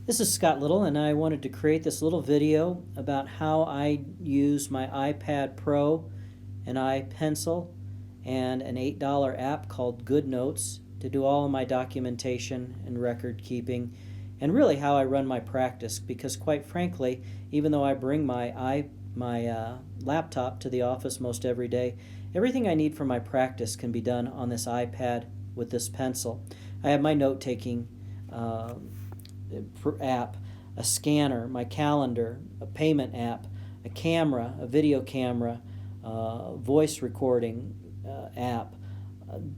This is Scott Little, and I wanted to create this little video about how I use my iPad Pro, an iPencil, and an $8 app called GoodNotes to do all of my documentation and record keeping, and really how I run my practice. Because quite frankly, even though I bring my laptop to the office most every day, everything I need for my practice can be done on this iPad with this pencil. I have my note-taking app, a scanner, my calendar, a payment app, a camera, a video camera, voice recording app.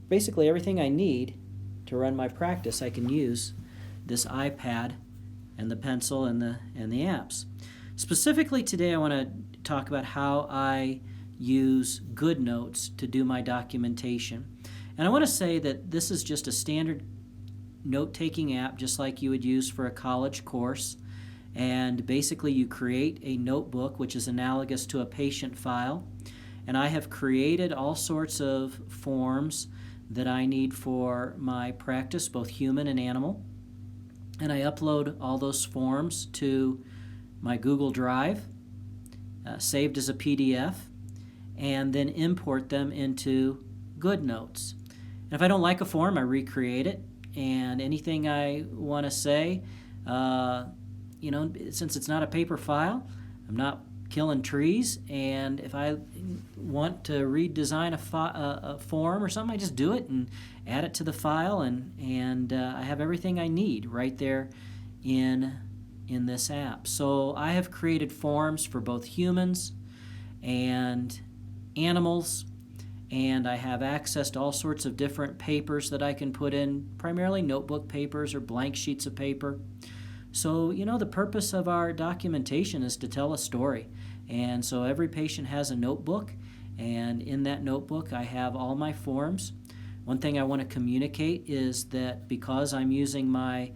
Basically everything I need to run my practice I can use this iPad and the pencil and the apps. Specifically today I want to talk about how I use GoodNotes to do my documentation. And I want to say that this is just a standard note-taking app just like you would use for a college course, and basically you create a notebook which is analogous to a patient file, and I have created all sorts of forms that I need for my practice, both human and animal, and I upload all those forms to my Google Drive, saved as a PDF, and then import them into GoodNotes. And if I don't like a form, I recreate it. And anything I want to say, since it's not a paper file, I'm not killing trees, and if I want to redesign a form or something, I just do it and add it to the file, and I have everything I need right there in this app. So I have created forms for both humans and animals, and I have access to all sorts of different papers that I can put in, primarily notebook papers or blank sheets of paper. So, the purpose of our documentation is to tell a story. And so every patient has a notebook, and in that notebook I have all my forms. One thing I want to communicate is that because I'm using my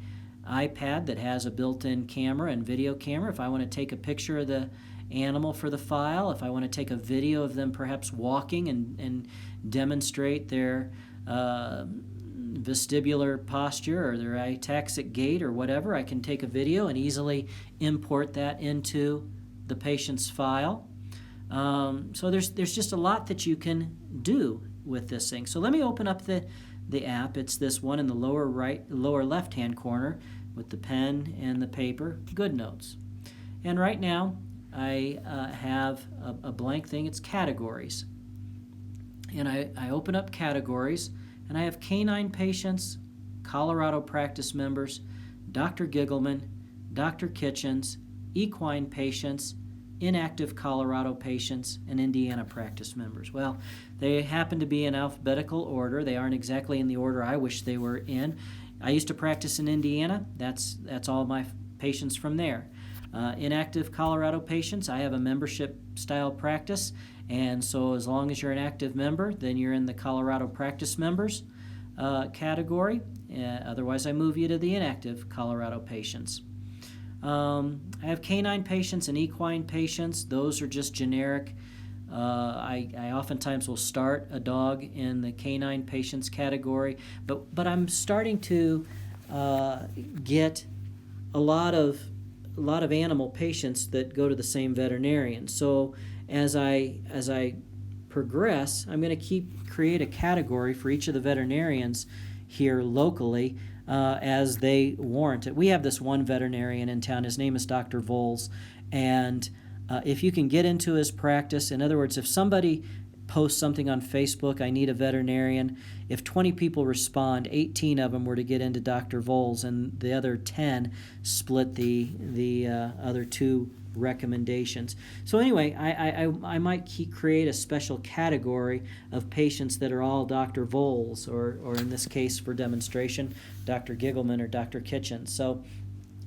iPad that has a built-in camera and video camera, if I want to take a picture of the animal for the file, if I want to take a video of them perhaps walking and demonstrate their vestibular posture or their ataxic gait or whatever, I can take a video and easily import that into the patient's file. So there's just a lot that you can do with this thing. So let me open up the app. It's this one in the lower left-hand corner with the pen and the paper, GoodNotes. And right now I have a blank thing. It's categories. And I open up categories, and I have canine patients, Colorado practice members, Dr. Giggleman, Dr. Kitchens, equine patients, inactive Colorado patients, and Indiana practice members. Well, they happen to be in alphabetical order. They aren't exactly in the order I wish they were in. I used to practice in Indiana. That's all my patients from there. Inactive Colorado patients, I have a membership style practice, and so as long as you're an active member, then you're in the Colorado practice members category. Otherwise I move you to the inactive Colorado patients. I have canine patients and equine patients. Those are just generic. I oftentimes will start a dog in the canine patients category, but I'm starting to get a lot of animal patients that go to the same veterinarian. So as I progress, I'm going to create a category for each of the veterinarians here locally as they warrant it. We have this one veterinarian in town. His name is Dr. Voles, and if you can get into his practice, in other words, if somebody post something on Facebook, I need a veterinarian. If 20 people respond, 18 of them were to get into Dr. Voles, and the other 10 split the other 2 recommendations. So anyway, I might create a special category of patients that are all Dr. Voles, or in this case for demonstration, Dr. Giggleman or Dr. Kitchens. So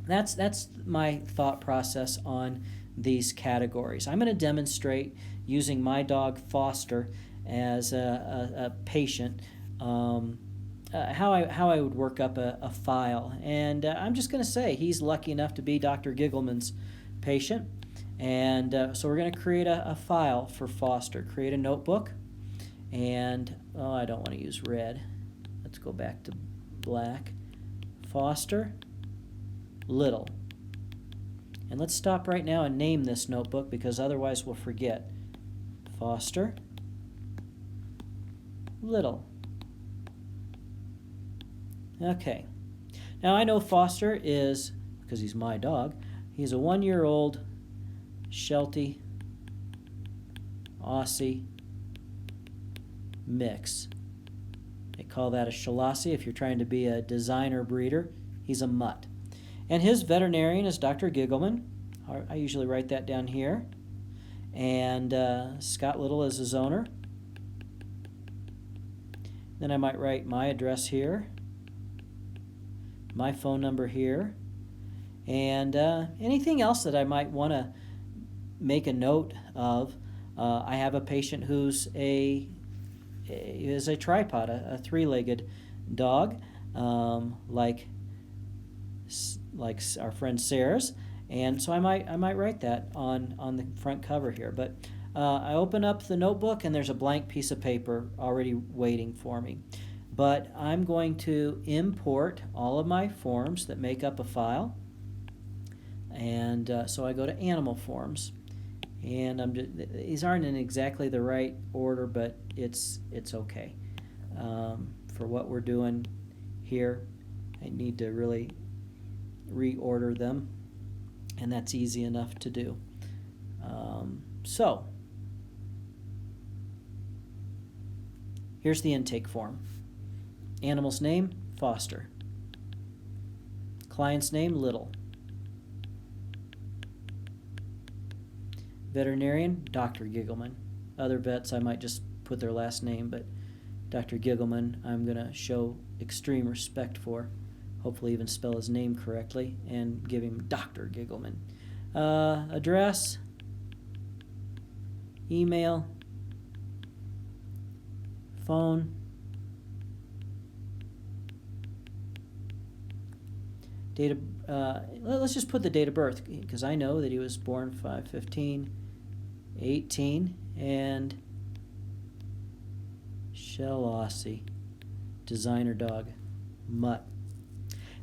that's my thought process on these categories. I'm going to demonstrate using my dog Foster as a patient, how I would work up a file. And I'm just going to say he's lucky enough to be Dr. Giggleman's patient. And so we're going to create a file for Foster, create a notebook. And, I don't want to use red. Let's go back to black. Foster. Little. And let's stop right now and name this notebook because otherwise we'll forget. Foster Little. Okay. Now I know Foster is, because he's my dog, he's a 1-year-old Sheltie Aussie mix. They call that a Shalassie if you're trying to be a designer breeder. He's a mutt. And his veterinarian is Dr. Giggleman. I usually write that down here. And Scott Little is his owner. Then I might write my address here, my phone number here, and anything else that I might want to make a note of. I have a patient who's is a tripod, a 3-legged dog, like our friend Sarah's, and so I might write that on the front cover here. But I open up the notebook and there's a blank piece of paper already waiting for me. But I'm going to import all of my forms that make up a file, and so I go to Animal Forms. And these aren't in exactly the right order, but it's okay. For what we're doing here, I need to really reorder them, and that's easy enough to do. So here's the intake form. Animal's name, Foster. Client's name, Little. Veterinarian, Dr. Giggleman. Other vets, I might just put their last name, but Dr. Giggleman, I'm going to show extreme respect for. Hopefully even spell his name correctly and give him Dr. Giggleman. Address, email, phone, date of, let's just put the date of birth because I know that he was born 5/15/18 and Shalassie, designer dog, mutt.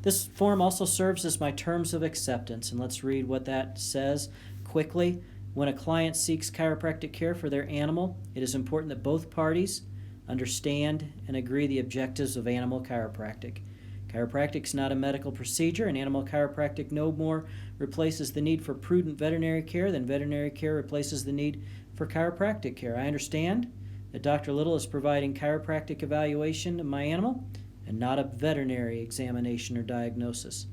This form also serves as my terms of acceptance, and let's read what that says quickly. When a client seeks chiropractic care for their animal, it is important that both parties understand and agree the objectives of animal chiropractic. Chiropractic is not a medical procedure, and animal chiropractic no more replaces the need for prudent veterinary care than veterinary care replaces the need for chiropractic care. I understand that Dr. Little is providing chiropractic evaluation of my animal and not a veterinary examination or diagnosis.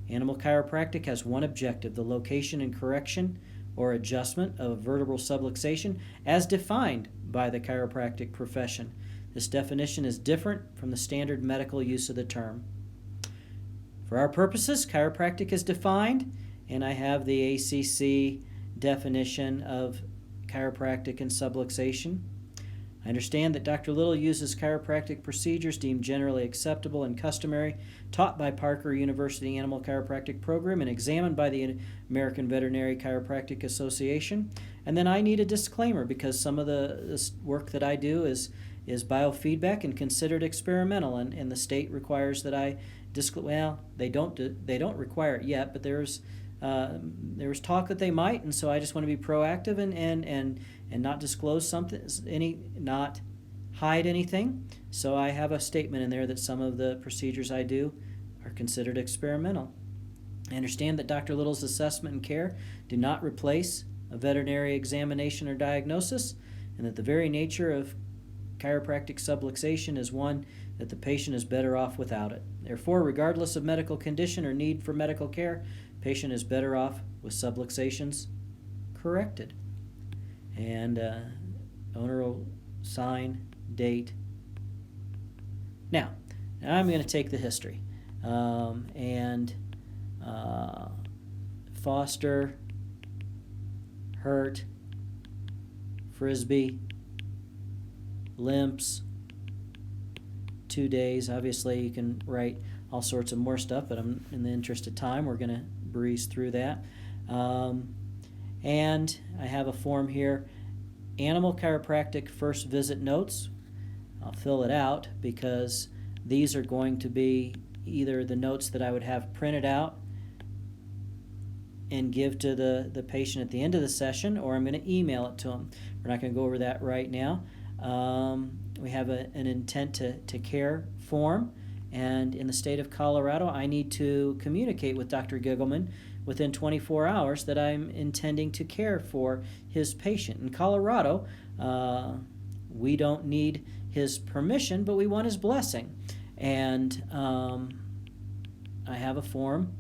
Animal chiropractic has one objective: the location and correction or adjustment of vertebral subluxation as defined by the chiropractic profession. This definition is different from the standard medical use of the term. For our purposes, chiropractic is defined, and I have the ACC definition of chiropractic and subluxation. I understand that Dr. Little uses chiropractic procedures deemed generally acceptable and customary, taught by Parker University Animal Chiropractic Program and examined by the American Veterinary Chiropractic Association. And then I need a disclaimer because some of this work that I do is biofeedback and considered experimental, and the state requires that I well, they don't require it yet, but there was talk that they might, and so I just want to be proactive and not disclose not hide anything. So I have a statement in there that some of the procedures I do are considered experimental. I understand that Dr. Little's assessment and care do not replace a veterinary examination or diagnosis, and that the very nature of chiropractic subluxation is one that the patient is better off without it. Therefore, regardless of medical condition or need for medical care, patient is better off with subluxations corrected. And owner will sign, date. Now I'm going to take the history. Foster, hurt, frisbee, limps, 2 days. Obviously, you can write all sorts of more stuff, but in the interest of time, we're going to breeze through that. And I have a form here, Animal Chiropractic First Visit Notes. I'll fill it out because these are going to be either the notes that I would have printed out and give to the patient at the end of the session, or I'm going to email it to them. We're not going to go over that right now. We have an intent to care form, and in the state of Colorado, I need to communicate with Dr. Giggleman within 24 hours that I'm intending to care for his patient. In Colorado, we don't need his permission, but we want his blessing. And I have a form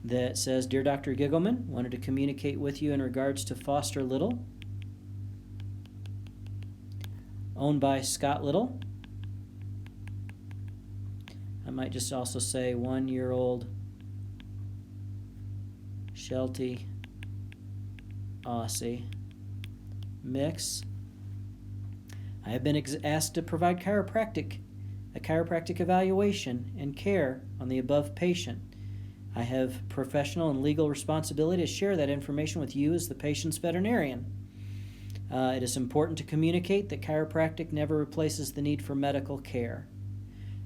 that says, Dear Dr. Giggleman, wanted to communicate with you in regards to Foster Little, owned by Scott Little. I might just also say 1-year-old Sheltie Aussie mix. I have been asked to provide a chiropractic evaluation and care on the above patient. I have professional and legal responsibility to share that information with you as the patient's veterinarian. It is important to communicate that chiropractic never replaces the need for medical care.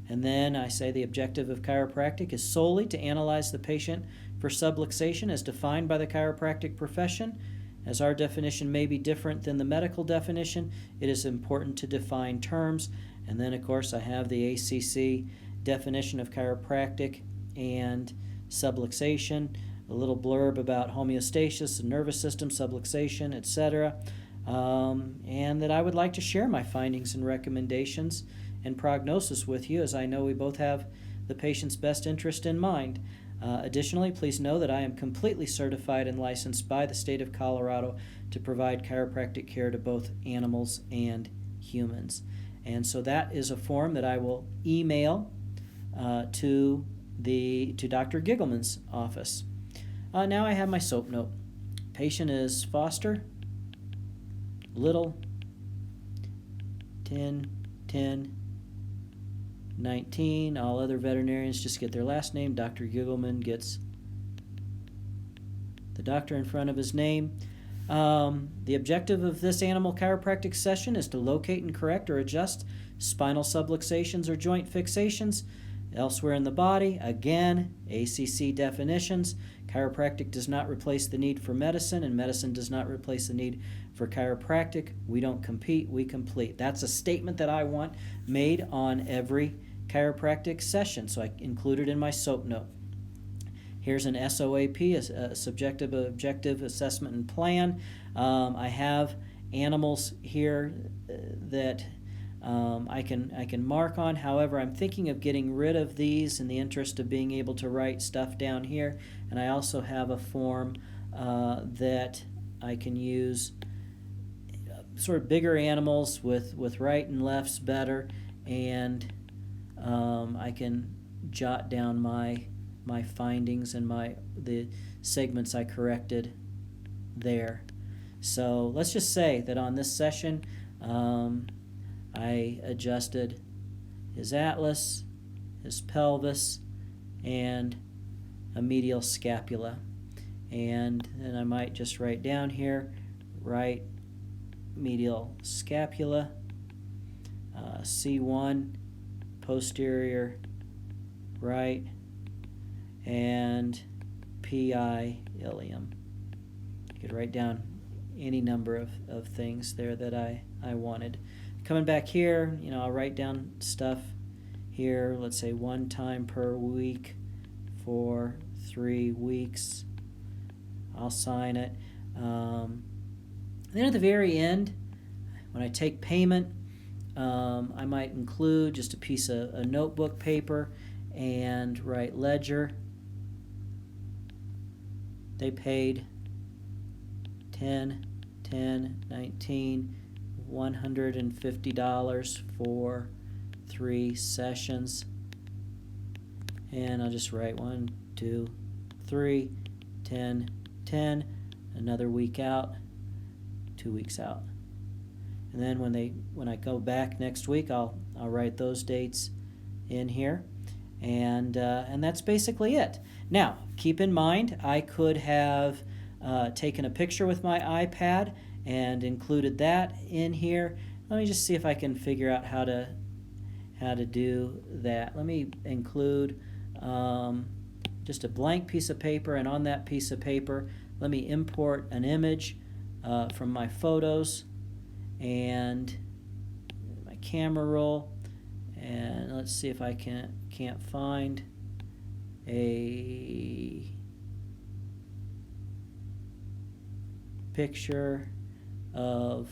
And then I say the objective of chiropractic is solely to analyze the patient for subluxation as defined by the chiropractic profession. As our definition may be different than the medical definition, it is important to define terms. And then, of course, I have the ACC definition of chiropractic and subluxation, a little blurb about homeostasis, the nervous system, subluxation, etc. And that I would like to share my findings and recommendations and prognosis with you, as I know we both have the patient's best interest in mind. Additionally, please know that I am completely certified and licensed by the state of Colorado to provide chiropractic care to both animals and humans. And so that is a form that I will email to Dr. Giggleman's office. Now I have my SOAP note. Patient is Foster Little 10/10/19. All other veterinarians just get their last name. Dr. Giggleman gets the doctor in front of his name. The objective of this animal chiropractic session is to locate and correct or adjust spinal subluxations or joint fixations elsewhere in the body. Again, ACC definitions. Chiropractic does not replace the need for medicine, and medicine does not replace the need for chiropractic. We don't compete, we complete. That's a statement that I want made on every chiropractic session, so I included in my SOAP note. Here's an SOAP, a subjective objective assessment and plan. I have animals here that I can mark on. However, I'm thinking of getting rid of these in the interest of being able to write stuff down here. And I also have a form that I can use, sort of bigger animals with right and lefts better, and I can jot down my findings and the segments I corrected there. So let's just say that on this session, I adjusted his atlas, his pelvis, and a medial scapula. And then I might just write down here, right medial scapula, C1, posterior right, and PI ilium. You could write down any number of things there that I wanted. Coming back here, I'll write down stuff here, let's say 1 time per week for 3 weeks. I'll sign it. Then at the very end, when I take payment, I might include just a piece of a notebook paper and write ledger. They paid 10/10/19, $150 for 3 sessions. And I'll just write 1, 2, 3, 10, 10, another week out, 2 weeks out. And then when I go back next week, I'll write those dates in here. And that's basically it. Now, keep in mind, I could have taken a picture with my iPad and included that in here. Let me just see if I can figure out how to do that. Let me include just a blank piece of paper, and on that piece of paper, let me import an image from my photos and my camera roll, and let's see if I can't find a picture of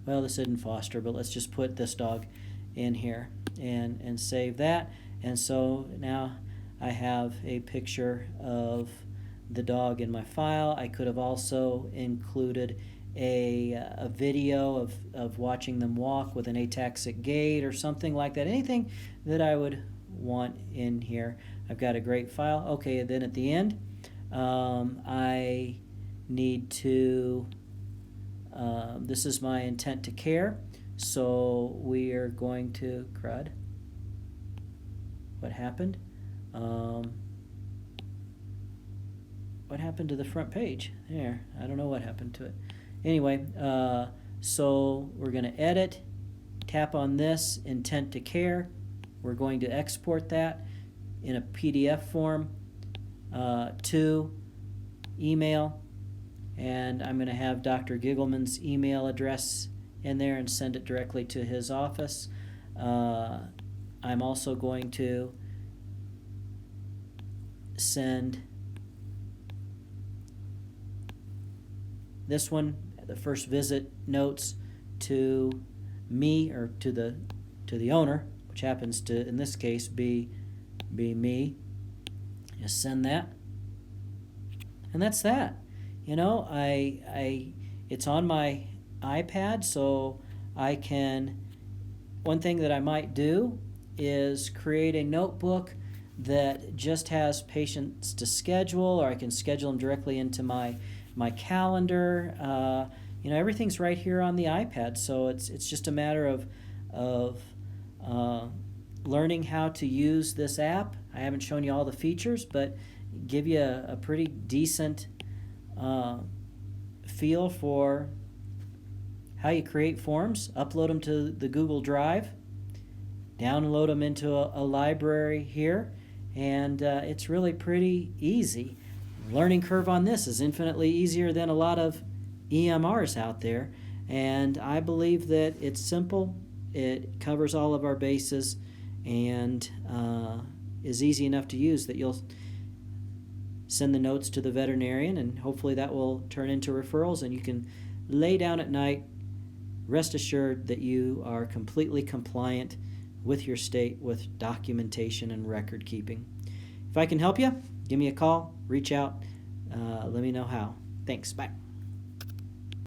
this isn't Foster, but let's just put this dog in here and save that. And so now I have a picture of the dog in my file. I could have also included a video of watching them walk with an ataxic gait or something like that. Anything that I would want in here. I've got a great file. Okay, and then at the end, I need to, this is my intent to care. So we are going to, crud, what happened? What happened to the front page? There, I don't know what happened to it. Anyway, so we're going to edit, tap on this, intent to care. We're going to export that in a PDF form to email, and I'm going to have Dr. Giggleman's email address in there and send it directly to his office. I'm also going to send this one, the first visit notes, to me, or to the owner, which happens to, in this case, be me. Just send that, and that's that. You know, it's on my iPad, so I can. One thing that I might do is create a notebook that just has patients to schedule, or I can schedule them directly into my calendar. You know, everything's right here on the iPad, so it's just a matter of learning how to use this app. I haven't shown you all the features, but give you a pretty decent feel for how you create forms, upload them to the Google Drive, download them into a library here, and it's really pretty easy. Learning curve on this is infinitely easier than a lot of EMRs out there, and I believe that it's simple, it covers all of our bases, and is easy enough to use that you'll send the notes to the veterinarian, and hopefully that will turn into referrals, and you can lay down at night, rest assured that you are completely compliant with your state with documentation and record keeping. If I can help you, give me a call, reach out, let me know how. Thanks, bye.